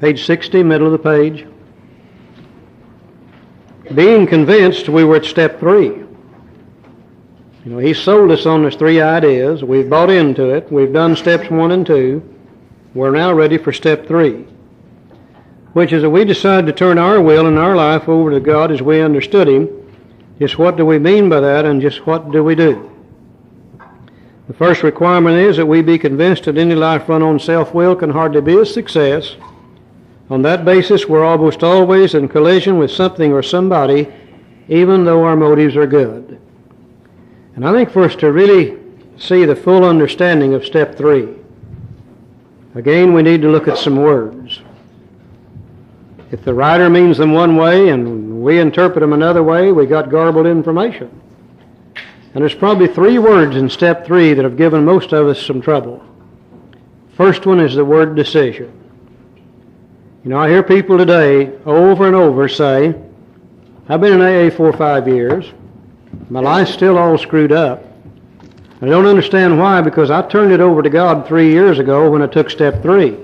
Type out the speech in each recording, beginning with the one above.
Page 60, middle of the page. Being convinced, we were at step 3. He sold us on those 3 ideas. We've bought into it. We've done steps 1 and 2. We're now ready for step 3, which is that we decide to turn our will and our life over to God as we understood Him. Just what do we mean by that, and just what do we do? The first requirement is that we be convinced that any life run on self-will can hardly be a success. On that basis, we're almost always in collision with something or somebody, even though our motives are good. And I think for us to really see the full understanding of step 3, again, we need to look at some words. If the writer means them one way and we interpret them another way, we got garbled information. And there's probably 3 words in step 3 that have given most of us some trouble. First one is the word decision. I hear people today over and over say, I've been in AA 4 or 5 years. My life's still all screwed up. I don't understand why, because I turned it over to God 3 years ago when I took step 3.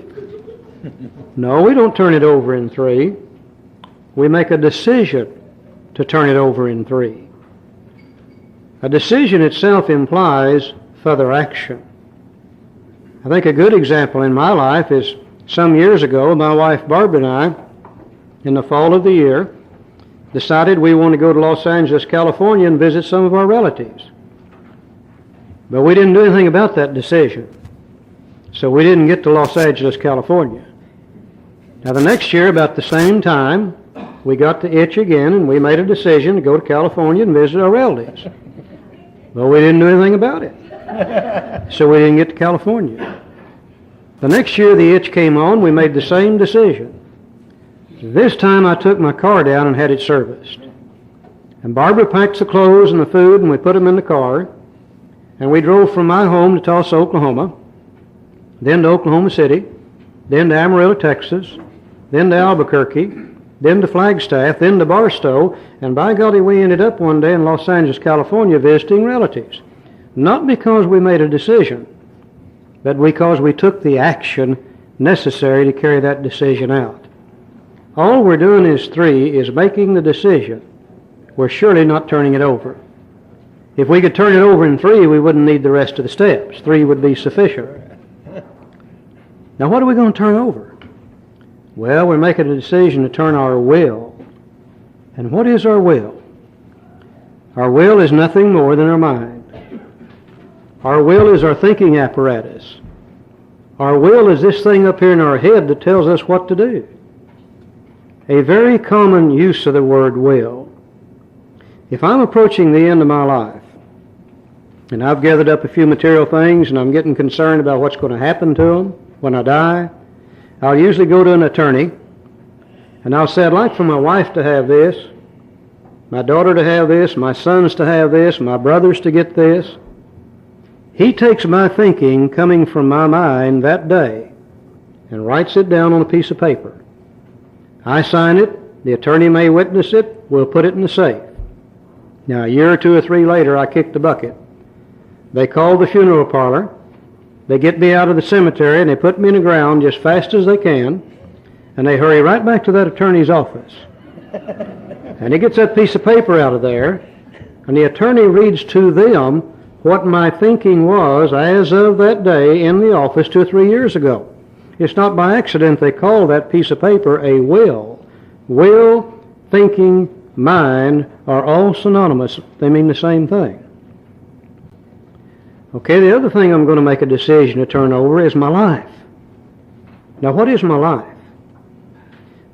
No, we don't turn it over in 3. We make a decision to turn it over in 3. A decision itself implies further action. I think a good example in my life is some years ago, my wife Barbara and I, in the fall of the year, decided we want to go to Los Angeles, California and visit some of our relatives. But we didn't do anything about that decision. So we didn't get to Los Angeles, California. Now the next year, about the same time, we got the itch again and we made a decision to go to California and visit our relatives. But we didn't do anything about it. So we didn't get to California. The next year the itch came on, we made the same decision. This time I took my car down and had it serviced. And Barbara packed the clothes and the food and we put them in the car. And we drove from my home to Tulsa, Oklahoma, then to Oklahoma City, then to Amarillo, Texas, then to Albuquerque, then to Flagstaff, then to Barstow, and by golly, we ended up one day in Los Angeles, California, visiting relatives. Not because we made a decision, but because we took the action necessary to carry that decision out. All we're doing is 3, is making the decision. We're surely not turning it over. If we could turn it over in 3, we wouldn't need the rest of the steps. 3 would be sufficient. Now, what are we going to turn over? Well, we're making a decision to turn our will. And what is our will? Our will is nothing more than our mind. Our will is our thinking apparatus. Our will is this thing up here in our head that tells us what to do. A very common use of the word will. If I'm approaching the end of my life, and I've gathered up a few material things, and I'm getting concerned about what's going to happen to them when I die, I'll usually go to an attorney, and I'll say, I'd like for my wife to have this, my daughter to have this, my sons to have this, my brothers to get this. He takes my thinking coming from my mind that day and writes it down on a piece of paper. I sign it, the attorney may witness it, we'll put it in the safe. Now, a year or 2 or 3 later, I kick the bucket. They call the funeral parlor. They get me out of the cemetery, and they put me in the ground just fast as they can, and they hurry right back to that attorney's office. And he gets that piece of paper out of there, and the attorney reads to them what my thinking was as of that day in the office 2 or 3 years ago. It's not by accident they call that piece of paper a will. Will, thinking, mind are all synonymous. They mean the same thing. Okay, the other thing I'm going to make a decision to turn over is my life. Now, what is my life?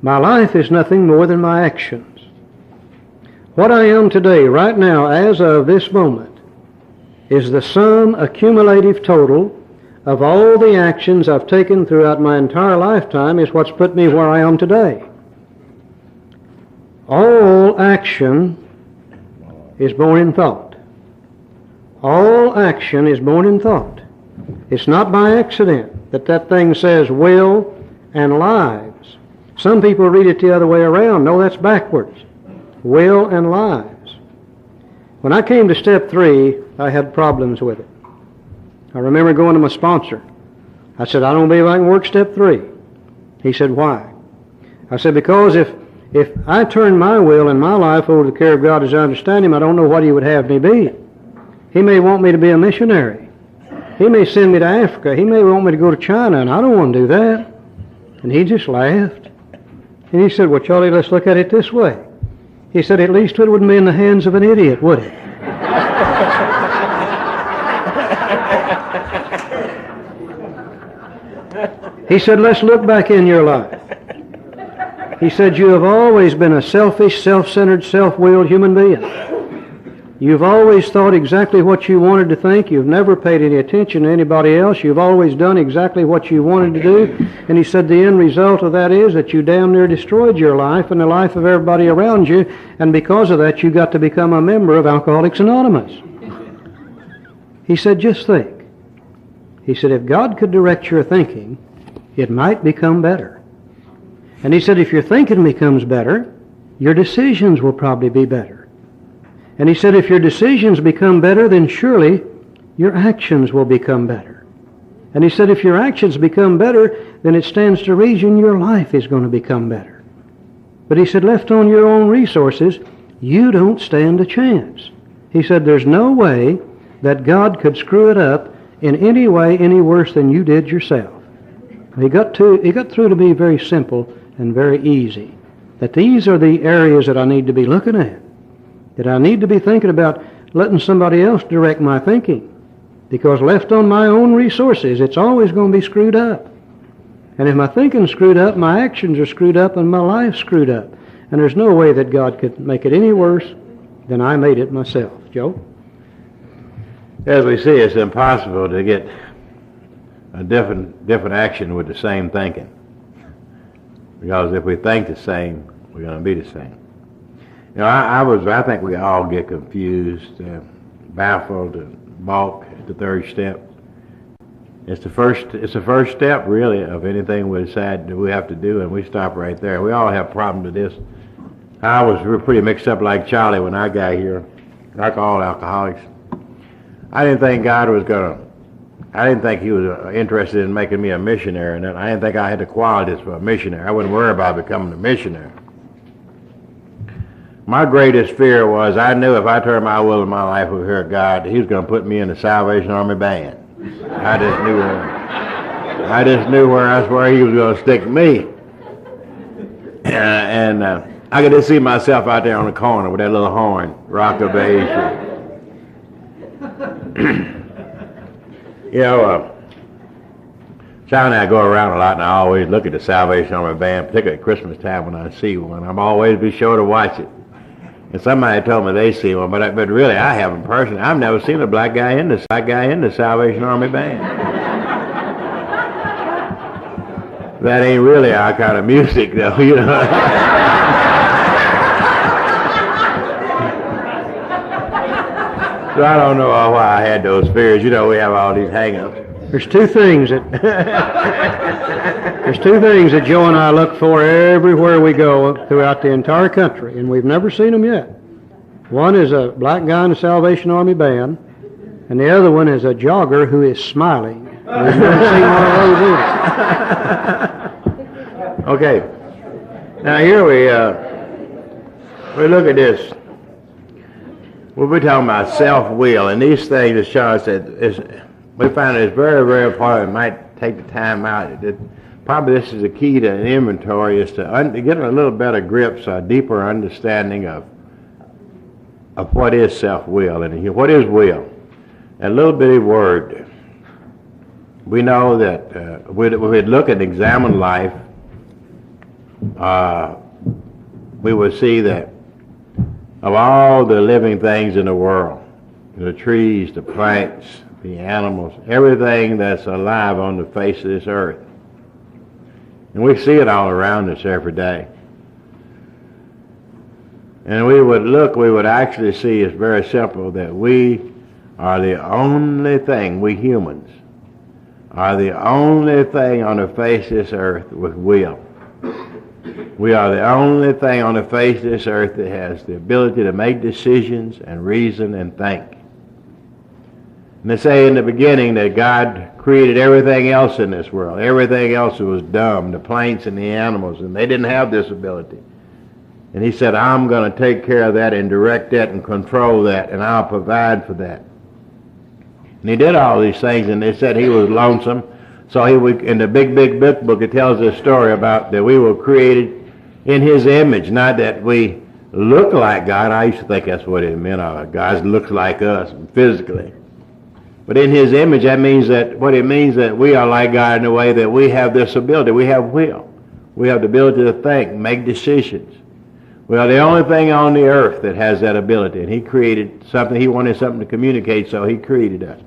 My life is nothing more than my actions. What I am today, right now, as of this moment, is the sum accumulative total of all the actions I've taken throughout my entire lifetime is what's put me where I am today. All action is born in thought. All action is born in thought. It's not by accident that that thing says will and lives. Some people read it the other way around. No, that's backwards. Will and lives. When I came to step 3, I had problems with it. I remember going to my sponsor. I said, I don't believe I can work step 3. He said, why? I said, because if I turn my will and my life over to the care of God as I understand Him, I don't know what He would have me be. He may want me to be a missionary. He may send me to Africa. He may want me to go to China, and I don't want to do that. And he just laughed. And he said, well, Charlie, let's look at it this way. He said, at least it wouldn't be in the hands of an idiot, would it? He said, let's look back in your life. He said, you have always been a selfish, self-centered, self-willed human being. You've always thought exactly what you wanted to think. You've never paid any attention to anybody else. You've always done exactly what you wanted to do. And he said the end result of that is that you damn near destroyed your life and the life of everybody around you. And because of that, you got to become a member of Alcoholics Anonymous. He said, just think. He said, if God could direct your thinking, it might become better. And he said, if your thinking becomes better, your decisions will probably be better. And he said, if your decisions become better, then surely your actions will become better. And he said, if your actions become better, then it stands to reason your life is going to become better. But he said, left on your own resources, you don't stand a chance. He said, there's no way that God could screw it up in any way any worse than you did yourself. He got through to be very simple and very easy. That these are the areas that I need to be looking at. That I need to be thinking about letting somebody else direct my thinking. Because left on my own resources, it's always going to be screwed up. And if my thinking's screwed up, my actions are screwed up, and my life's screwed up. And there's no way that God could make it any worse than I made it myself. Joe? As we see, it's impossible to get a different action with the same thinking. Because if we think the same, we're going to be the same. You know, I think we all get confused, baffled, and balk at the third step. It's the first step, really, of anything we decide that we have to do, and we stop right there. We all have problems with this. I was pretty mixed up like Charlie when I got here, like all alcoholics. I didn't think God was I didn't think He was interested in making me a missionary, and I didn't think I had the qualities for a missionary. I wouldn't worry about becoming a missionary. My greatest fear was I knew if I turned my will and my life over here to God, He was going to put me in the Salvation Army band. I just knew where He was going to stick me. And I could just see myself out there on the corner with that little horn, Rock of Ages. You know, Charlie and I go around a lot, and I always look at the Salvation Army band, particularly at Christmas time when I see one. I'm always be sure to watch it. And somebody told me they see one, but really I haven't personally. I've never seen a black guy in the Salvation Army band. That ain't really our kind of music, though, you know. So I don't know why I had those fears. You know, we have all these hang-ups. There's two things that Joe and I look for everywhere we go throughout the entire country, and we've never seen them yet. One is a black guy in the Salvation Army band, and the other one is a jogger who is smiling. We've never seen one of those either. Okay. Now here we look at this. We'll be talking about self-will, and these things, as Charles said, we find it's very, very important. It might take the time out. Probably this is the key to an inventory, is to get a little better grip, so a deeper understanding of what is self-will and what is will. A little bitty word. We know that we'd look and examine life, we would see that of all the living things in the world, the trees, the plants, the animals, everything that's alive on the face of this earth. And we see it all around us every day. And we would actually see, it's very simple, that we are the only thing, we humans, are the only thing on the face of this earth with will. We are the only thing on the face of this earth that has the ability to make decisions and reason and think. And they say in the beginning that God created everything else in this world. Everything else was dumb, the plants and the animals, and they didn't have this ability. And he said, I'm going to take care of that and direct that and control that, and I'll provide for that. And he did all these things, and they said he was lonesome. So in the big book, it tells this story about that we were created in his image, not that we look like God. I used to think that's what it meant. God looks like us physically. But in his image, that means that what it means that we are like God in the way that we have this ability. We have will. We have the ability to think, make decisions. We are the only thing on the earth that has that ability. And he created something. He wanted something to communicate, so he created us.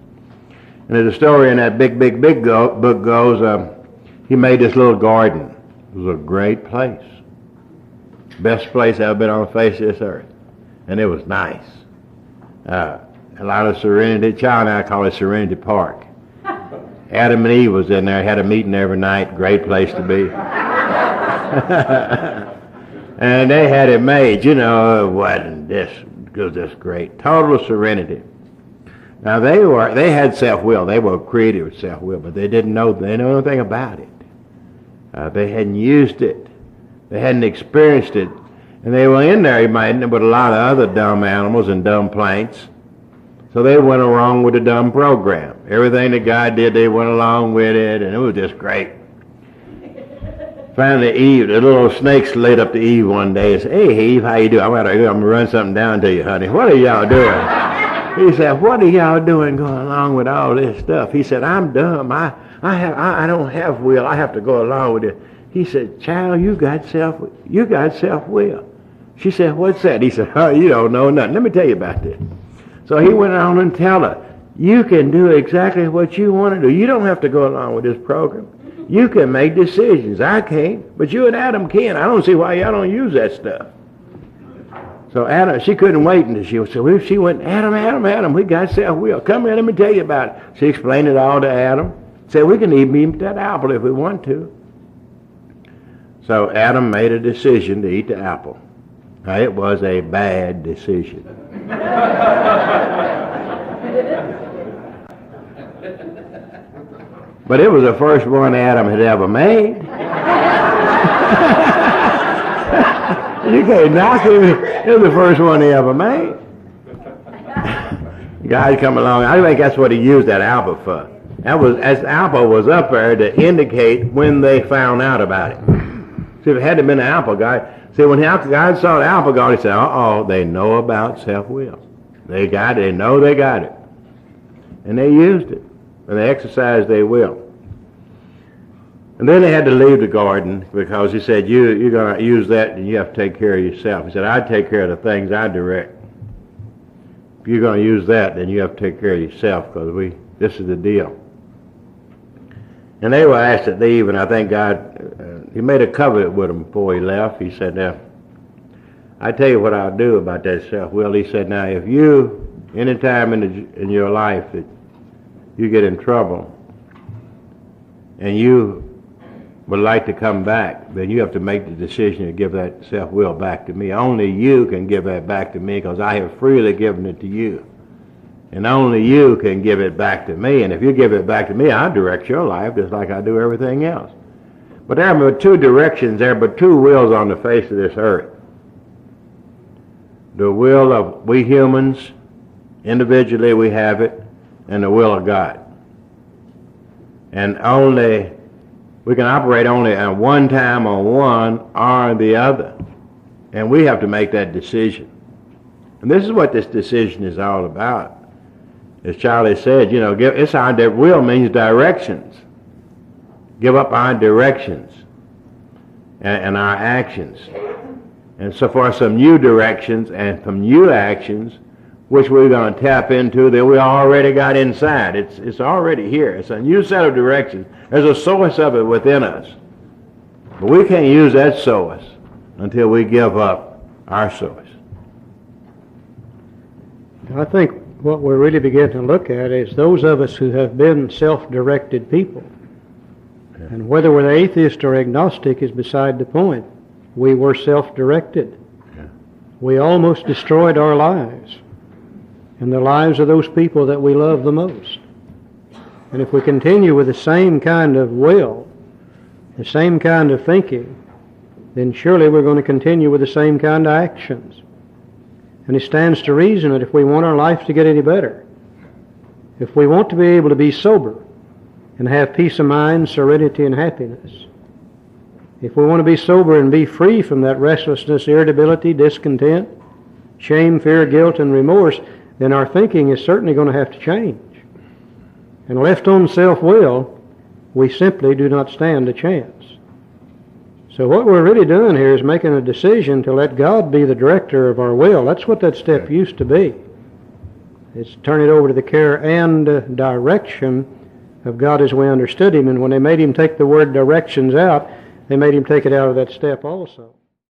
And as the story in that big book goes, he made this little garden. It was a great place. Best place I've ever been on the face of this earth. And it was nice. A lot of serenity. Child and I call it Serenity Park. Adam and Eve was in there, had a meeting every night. Great place to be. And they had it made, it wasn't this great. Total serenity. Now they had self-will. They were created with self-will, but they didn't know anything about it. They hadn't used it. They hadn't experienced it. And they were in there, with a lot of other dumb animals and dumb plants. So they went along with the dumb program. Everything that God did, they went along with it, and it was just great. Finally, Eve, the little snake slid up to Eve one day and said, "Hey, Eve, how you doing? I'm going to run something down to you, honey. What are y'all doing?" He said, "What are y'all doing going along with all this stuff?" He said, "I'm dumb. I don't have will. I have to go along with it." He said, "Child, you got self-will." She said, "What's that?" He said, "Oh, you don't know nothing. Let me tell you about this." So he went on and tell her, "You can do exactly what you want to do. You don't have to go along with this program. You can make decisions. I can't, but you and Adam can. I don't see why y'all don't use that stuff." So Adam, she couldn't wait until she went, Adam, we got self-will. Come here, let me tell you about it. She explained it all to Adam. Said, "We can even eat that apple if we want to." So Adam made a decision to eat the apple. Now, it was a bad decision. But it was the first one Adam had ever made. You can't knock him. It was the first one he ever made. God come along. I think that's what he used that apple for. As the apple was up there to indicate when they found out about it. See, if it hadn't been an apple, when God saw the apple garden, he said, "Uh-oh, they know about self-will. They got it. They know they got it." And they used it. And they exercised their will. And then they had to leave the garden because he said, you're going to use that and you have to take care of yourself. He said, "I take care of the things I direct. If you're going to use that, then you have to take care of yourself because this is the deal." And they were asked to leave, and I think God, he made a covenant with them before he left. He said, "Now, I tell you what I'll do about that self-will." He said, "Now, if you, any time in your life that you get in trouble and you would like to come back, then you have to make the decision to give that self-will back to me. Only you can give that back to me because I have freely given it to you. And only you can give it back to me. And if you give it back to me, I'll direct your life just like I do everything else." But there are two directions, there are but two wills on the face of this earth. The will of we humans, individually we have it, and the will of God. And we can operate only at one time on one or the other. And we have to make that decision. And this is what this decision is all about. As Charlie said, it's our will means directions. Give up our directions and our actions. And so for some new directions and some new actions, which we're going to tap into that we already got inside. It's already here. It's a new set of directions. There's a source of it within us. But we can't use that source until we give up our source. I think what we really begin to look at is those of us who have been self-directed people. Yeah. And whether we're atheist or agnostic is beside the point. We were self-directed. Yeah. We almost destroyed our lives. and the lives of those people that we love the most. And if we continue with the same kind of will, the same kind of thinking, then surely we're going to continue with the same kind of actions. And it stands to reason that if we want our life to get any better, if we want to be able to be sober and have peace of mind, serenity, and happiness, if we want to be sober and be free from that restlessness, irritability, discontent, shame, fear, guilt, and remorse, then our thinking is certainly going to have to change. And left on self-will, we simply do not stand a chance. So what we're really doing here is making a decision to let God be the director of our will. That's what that step used to be. It's turn it over to the care and direction of God as we understood Him. And when they made Him take the word directions out, they made Him take it out of that step also.